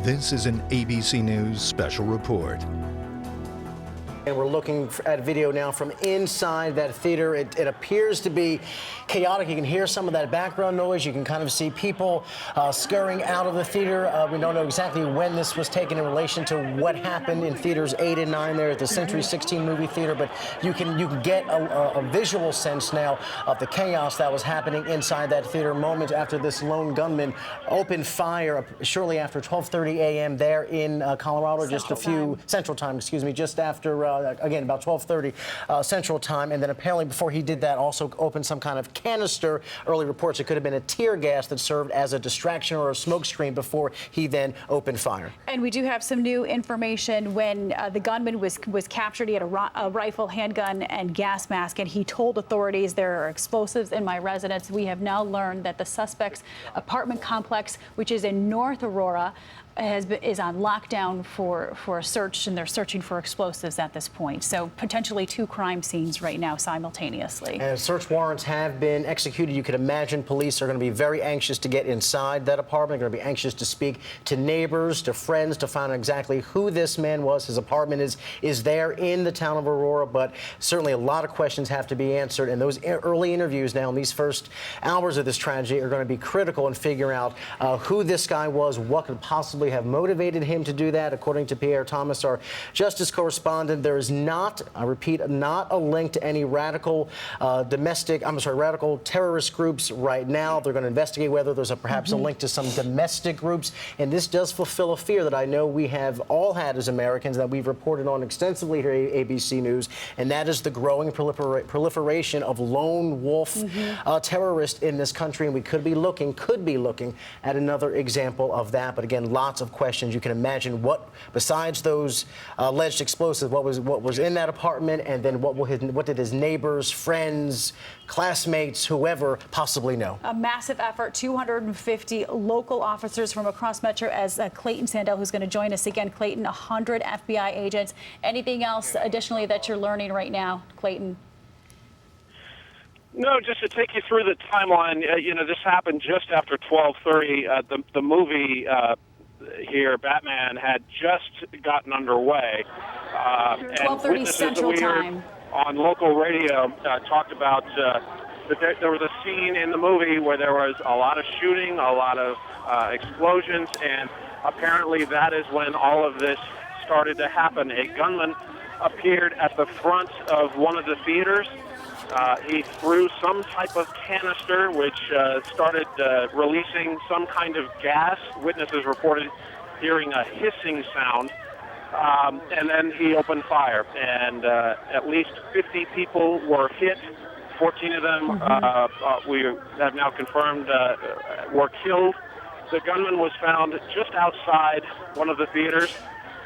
This is an ABC News special report. And we're looking at video now from inside that theater. It appears to be chaotic. You can hear some of that background noise. You can kind of see people scurrying out of the theater. We don't know exactly when this was taken in relation to what happened in theaters 8 and 9 there at the Century 16 movie theater, but you can get a visual sense now of the chaos that was happening inside that theater moments after this lone gunman opened fire shortly after 12:30 a.m. there in Colorado, Central Time, excuse me, just after again, about 12:30 Central Time. And then apparently before he did that, also opened some kind of canister. Early reports it could have been a tear gas that served as a distraction or a smoke screen before he then opened fire. And we do have some new information. When the gunman was captured, he had a rifle, handgun, and gas mask, and he told authorities there are explosives in my residence. We have now learned that the suspect's apartment complex, which is in North Aurora, is on lockdown for a search, and they're searching for explosives at this point. So potentially 2 crime scenes right now simultaneously. And search warrants have been executed. You can imagine police are going to be very anxious to get inside that apartment. They're going to be anxious to speak to neighbors, to friends, to find out exactly who this man was. His apartment is there in the town of Aurora, but certainly a lot of questions have to be answered. And those early interviews now in these first hours of this tragedy are going to be critical in figuring out who this guy was, what could possibly have motivated him to do that. According to Pierre Thomas, our justice correspondent, there is not, I repeat, not a link to any radical radical terrorist groups right now. They're going to investigate whether there's perhaps a link to some domestic groups. And this does fulfill a fear that I know we have all had as Americans, that we've reported on extensively here at ABC News, and that is the growing proliferation of lone wolf terrorists in this country. And we could be looking at another example of that. But again, lots of questions. You can imagine what, besides those alleged explosives, what was in that apartment, and then what did his neighbors, friends, classmates, whoever possibly know. A massive effort, 250 local officers from across Metro, as Clayton Sandell, who's going to join us again. Clayton, 100 FBI agents. Anything else additionally that you're learning right now, Clayton? No, just to take you through the timeline, this happened just after 12:30. The movie here, Batman, had just gotten underway. 12:30 Central Time. On local radio, talked about that there was a scene in the movie where there was a lot of shooting, a lot of explosions, and apparently that is when all of this started to happen. A gunman appeared at the front of one of the theaters. He threw some type of canister, which started releasing some kind of gas. Witnesses reported hearing a hissing sound, and then he opened fire. And at least 50 people were hit. 14 of them, we have now confirmed, were killed. The gunman was found just outside one of the theaters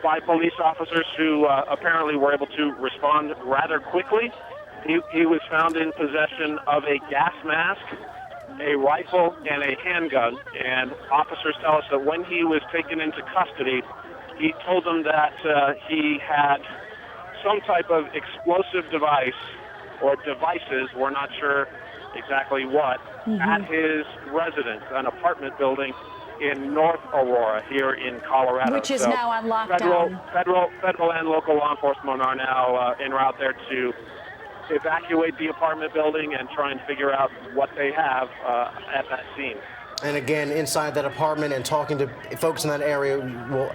by police officers who apparently were able to respond rather quickly. He was found in possession of a gas mask, a rifle, and a handgun. And officers tell us that when he was taken into custody, he told them that he had some type of explosive device or devices, we're not sure exactly what, at his residence, an apartment building in North Aurora here in Colorado. Which is now on lockdown. Federal and local law enforcement are now en route there to evacuate the apartment building and try and figure out what they have at that scene. And again, inside that apartment and talking to folks in that area will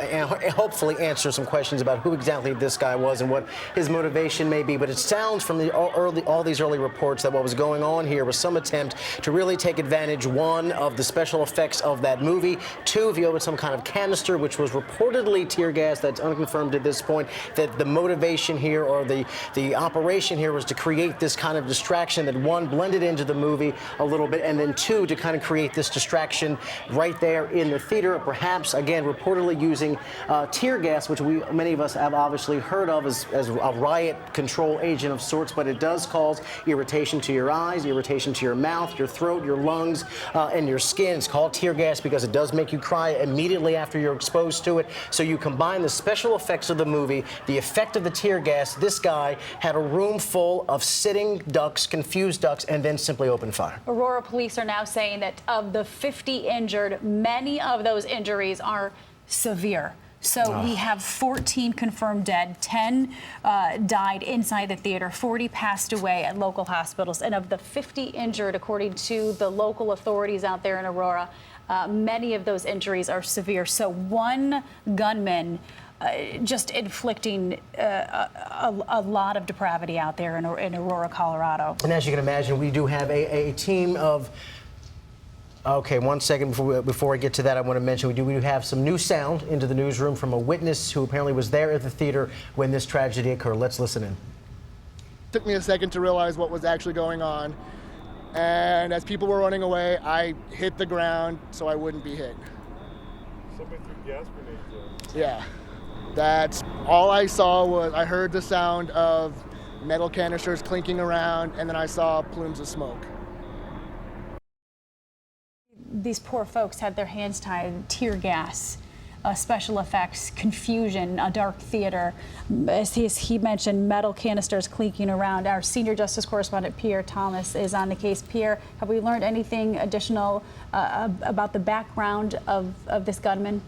hopefully answer some questions about who exactly this guy was and what his motivation may be. But it sounds from all these early reports that what was going on here was some attempt to really take advantage, one, of the special effects of that movie, two, if you open some kind of canister, which was reportedly tear gas, that's unconfirmed at this point, that the motivation here or the operation here was to create this kind of distraction that, one, blended into the movie a little bit, and then two, to kind of create this distraction right there in the theater, perhaps, again, reportedly using tear gas, which many of us have obviously heard of as a riot control agent of sorts, but it does cause irritation to your eyes, irritation to your mouth, your throat, your lungs, and your skin. It's called tear gas because it does make you cry immediately after you're exposed to it. So you combine the special effects of the movie, the effect of the tear gas. This guy had a room full of sitting ducks, confused ducks, and then simply opened fire. Aurora police are now saying that of the 50 injured, many of those injuries are severe. So we have 14 confirmed dead, 10 died inside the theater, 40 passed away at local hospitals, and of the 50 injured, according to the local authorities out there in Aurora, many of those injuries are severe. So one gunman just inflicting a lot of depravity out there in Aurora, Colorado. And as you can imagine, we do have a team of. Okay, 1 second before I get to that, I want to mention we do have some new sound into the newsroom from a witness who apparently was there at the theater when this tragedy occurred. Let's listen in. Took me a second to realize what was actually going on. And as people were running away, I hit the ground so I wouldn't be hit. Somebody threw gas grenades. Yeah. That's all I saw. Was I heard the sound of metal canisters clinking around, and then I saw plumes of smoke. These poor folks had their hands tied, tear gas, special effects, confusion, a dark theater. As he mentioned, metal canisters clinking around. Our senior justice correspondent, Pierre Thomas, is on the case. Pierre, have we learned anything additional about the background of this gunman?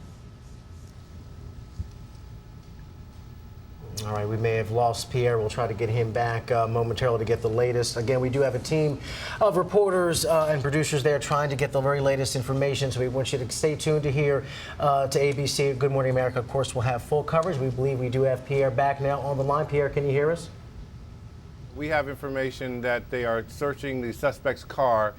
All right, we may have lost Pierre. We'll try to get him back momentarily to get the latest. Again, we do have a team of reporters and producers there trying to get the very latest information, so we want you to stay tuned to here to ABC. Good Morning America, of course, will have full coverage. We believe we do have Pierre back now on the line. Pierre, can you hear us? We have information that they are searching the suspect's car.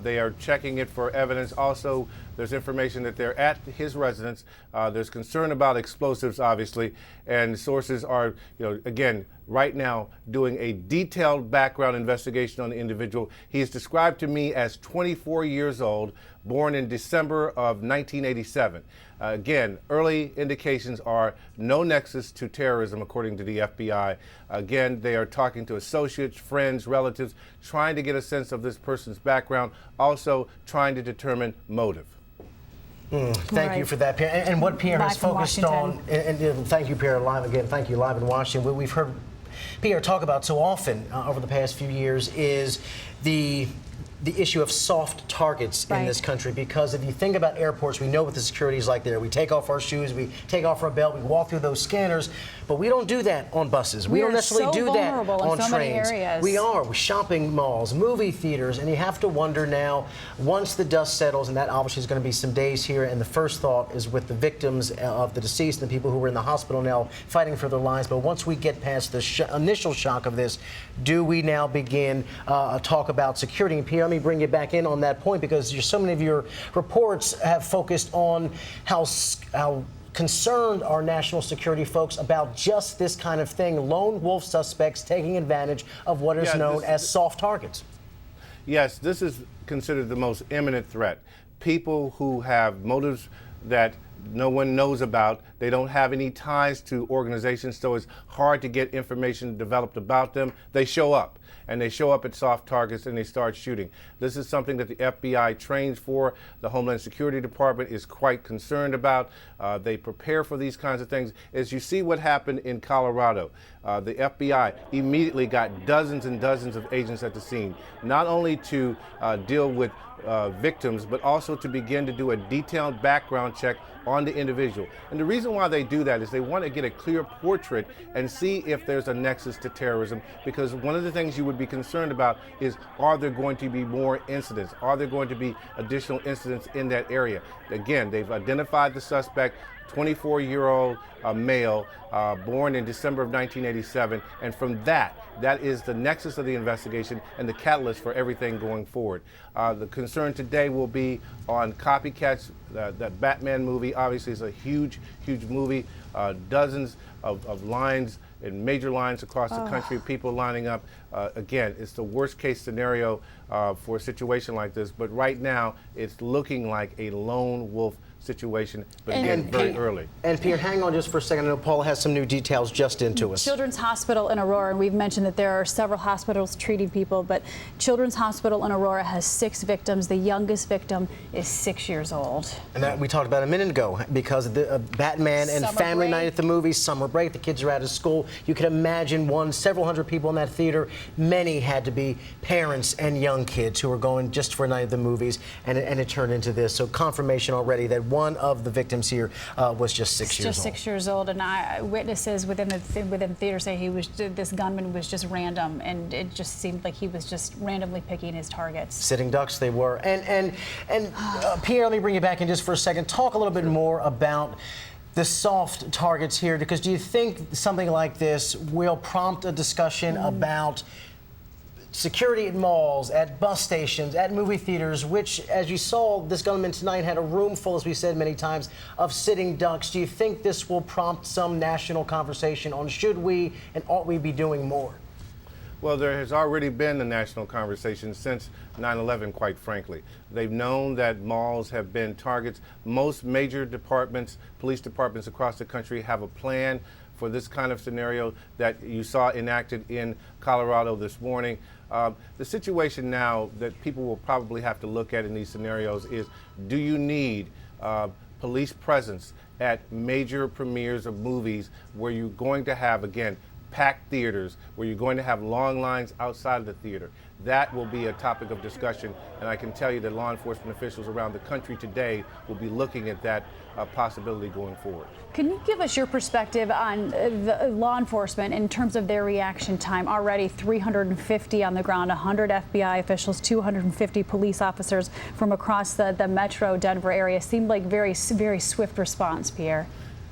They are checking it for evidence. Also, there's information that they're at his residence. There's concern about explosives, obviously, and sources are, again, right now doing a detailed background investigation on the individual. He is described to me as 24 years old, born in December of 1987. Again, early indications are no nexus to terrorism, according to the FBI. Again, they are talking to associates, friends, relatives, trying to get a sense of this person's background, also trying to determine motive. Thank you for that, Pierre. And what Pierre has focused on, and thank you, Pierre, live again. Thank you, live in Washington. What we've heard Pierre talk about so often over the past few years is the issue of soft targets in this country, because if you think about airports, we know what the security is like there. We take off our shoes, we take off our belt, we walk through those scanners, but we don't do that on buses. We don't necessarily do that on trains. We're shopping malls, movie theaters, and you have to wonder now, once the dust settles, and that obviously is going to be some days here, and the first thought is with the victims of the deceased and the people who were in the hospital now fighting for their lives, but once we get past the initial shock of this, do we now begin talk about security? And Pierre, let me bring you back in on that point, because so many of your reports have focused on how concerned are national security folks about just this kind of thing, lone wolf suspects taking advantage of what is known as soft targets. Yes, this is considered the most imminent threat. People who have motives that no one knows about. They don't have any ties to organizations, so it's hard to get information developed about them. They show up, and they show up at soft targets and they start shooting. This is something that the FBI trains for. The Homeland Security Department is quite concerned about. They prepare for these kinds of things. As you see what happened in Colorado, the FBI immediately got dozens and dozens of agents at the scene, not only to deal with victims, but also to begin to do a detailed background check on the individual. And the reason why they do that is they want to get a clear portrait and see if there's a nexus to terrorism, because one of the things you would be concerned about is, are there going to be more incidents? Are there going to be additional incidents in that area? Again, they've identified the suspect, 24-year-old male, born in December of 1987, and from that is the nexus of the investigation and the catalyst for everything going forward. The concern today will be on copycats. That Batman movie obviously is a huge, huge movie. Dozens of lines and major lines across the country, people lining up. Again, it's the worst case scenario for a situation like this, but right now it's looking like a lone wolf situation, but again, very early. And Pierre, hang on just for a second. I know Paula has some new details just into us. Children's Hospital in Aurora, and we've mentioned that there are several hospitals treating people, but Children's Hospital in Aurora has 6 victims. The youngest victim is 6 years old. And that we talked about a minute ago, because of the Batman and Summer family break. night at the movies, summer break, the kids are out of school. You can imagine several hundred people in that theater. Many had to be parents and young kids who were going just for a night at the movies, and it turned into this. So confirmation already that one of the victims here was just 6 years old. Just 6 years old, and witnesses within the theater say this gunman was just random, and it just seemed like he was just randomly picking his targets. Sitting ducks they were. And Pierre, let me bring you back in just for a second. Talk a little bit more about the soft targets here, because do you think something like this will prompt a discussion about security at malls, at bus stations, at movie theaters, which, as you saw, this gunman tonight had a room full, as we said many times, of sitting ducks. Do you think this will prompt some national conversation on should we and ought we be doing more? Well, there has already been a national conversation since 9/11, quite frankly. They've known that malls have been targets. Most major departments, police departments across the country have a plan for this kind of scenario that you saw enacted in Colorado this morning. The situation now that people will probably have to look at in these scenarios is, do you need police presence at major premieres of movies where you're going to have, again, packed theaters, where you're going to have long lines outside of the theater? That will be a topic of discussion, and I can tell you that law enforcement officials around the country today will be looking at that possibility going forward. Can you give us your perspective on the law enforcement in terms of their reaction time? Already 350 on the ground, 100 FBI officials, 250 police officers from across the metro Denver area. Seemed like very swift response, Pierre.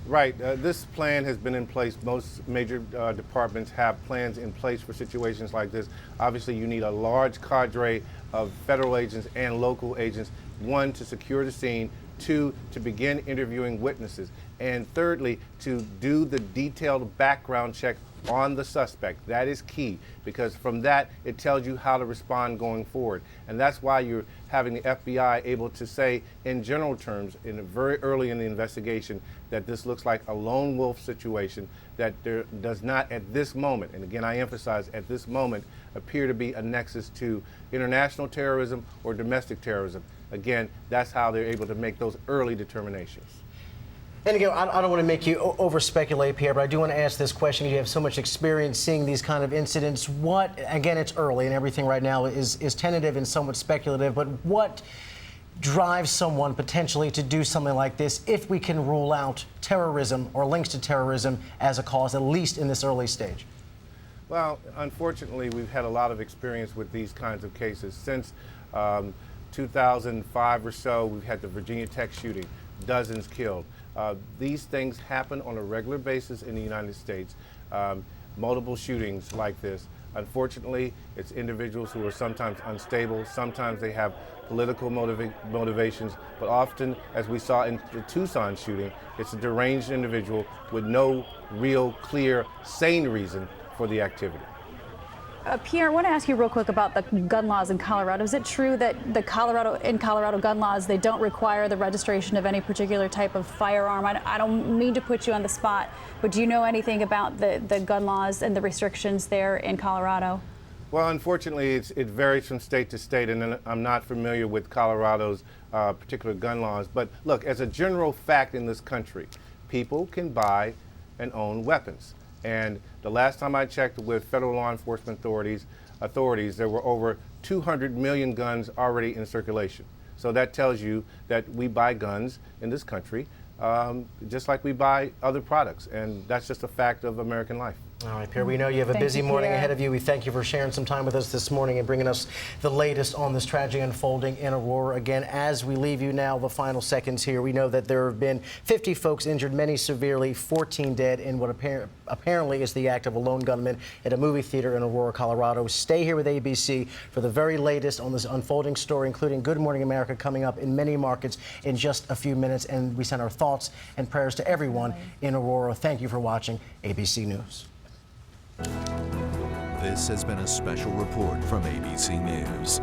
Right. This plan has been in place. Most major departments have plans in place for situations like this. Obviously, you need a large cadre of federal agents and local agents, one, to secure the scene, two, to begin interviewing witnesses, and thirdly, to do the detailed background check on the suspect. That is key, because from that, it tells you how to respond going forward. And that's why you're having the FBI able to say, in general terms, very early in the investigation, that this looks like a lone wolf situation, that there does not at this moment, and again I emphasize at this moment, appear to be a nexus to international terrorism or domestic terrorism. Again, that's how they're able to make those early determinations. And again, I don't want to make you over-speculate, Pierre, but I do want to ask this question. You have so much experience seeing these kind of incidents. What, again, it's early and everything right now is tentative and somewhat speculative, but what drives someone potentially to do something like this if we can rule out terrorism or links to terrorism as a cause, at least in this early stage? Well, unfortunately, we've had a lot of experience with these kinds of cases. Since 2005 or so, we've had the Virginia Tech shooting, dozens killed. These things happen on a regular basis in the United States, multiple shootings like this. Unfortunately, it's individuals who are sometimes unstable, sometimes they have political motivations, but often, as we saw in the Tucson shooting, it's a deranged individual with no real, clear, sane reason for the activity. Pierre, I want to ask you real quick about the gun laws in Colorado. Is it true that in Colorado gun laws, they don't require the registration of any particular type of firearm? I don't mean to put you on the spot, but do you know anything about the gun laws and the restrictions there in Colorado? Well, unfortunately, it varies from state to state, and I'm not familiar with Colorado's particular gun laws. But look, as a general fact in this country, people can buy and own weapons. And the last time I checked with federal law enforcement authorities, there were over 200 million guns already in circulation. So that tells you that we buy guns in this country just like we buy other products. And that's just a fact of American life. All right, Pierre, we know you have a busy morning ahead of you. We thank you for sharing some time with us this morning and bringing us the latest on this tragedy unfolding in Aurora. Again, as we leave you now, the final seconds here, we know that there have been 50 folks injured, many severely, 14 dead in what apparently is the act of a lone gunman at a movie theater in Aurora, Colorado. Stay here with ABC for the very latest on this unfolding story, including Good Morning America coming up in many markets in just a few minutes. And we send our thoughts and prayers to everyone in Aurora. Thank you for watching ABC News. This has been a special report from ABC News.